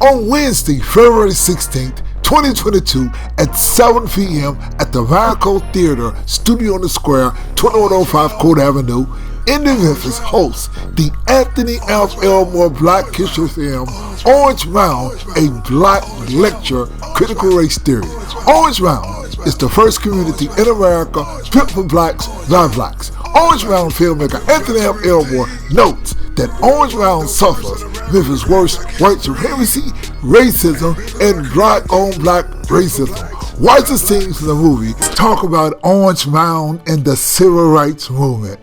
on Wednesday, February 16th, 2022 at 7 p.m. at the Maricold Theater, Studio on the Square, 2105 Court Avenue, in Memphis, hosts the Anthony Elmore Black History film, Orange Mound, A Black Lecture, Critical Race Theory. Orange Mound is the first community in America built for blacks by blacks. Orange Mound filmmaker Anthony Elmore notes that Orange Mound suffers Memphis' worst white supremacy, racism, and black-on-black racism. Watch the scenes from the movie talk about Orange Mound and the civil rights movement.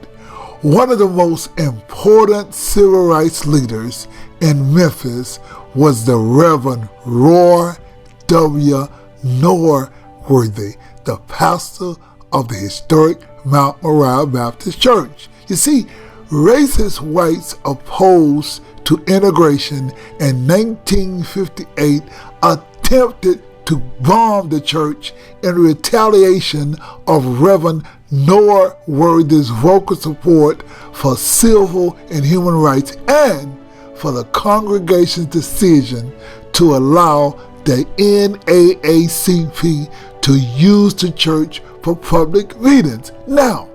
One of the most important civil rights leaders in Memphis was the Reverend Roy W. Norsworthy, the pastor of the historic Moriah Baptist Church. You see, racist whites opposed to integration in 1958 attempted to bomb the church in retaliation of Reverend Norsworthy's vocal support for civil and human rights and for the congregation's decision to allow the NAACP to use the church for public meetings. Now,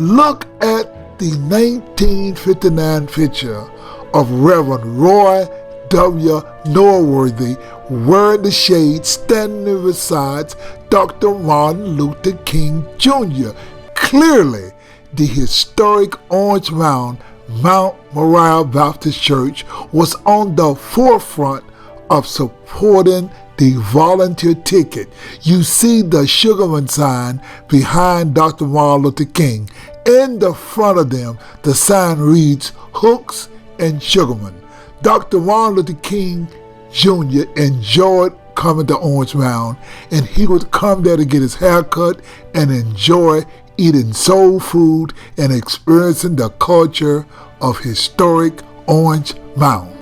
look at the 1959 picture of Reverend Roy W. Norsworthy wearing the shade standing beside Dr. Martin Luther King Jr. Clearly, the historic Orange Mound, Mount Moriah Baptist Church was on the forefront of supporting the volunteer ticket. You see the Sugarman sign behind Dr. Martin Luther King. In the front of them, the sign reads Hooks and Sugarman. Dr. Martin Luther King Jr. enjoyed coming to Orange Mound, and he would come there to get his hair cut and enjoy eating soul food and experiencing the culture of historic Orange Mound.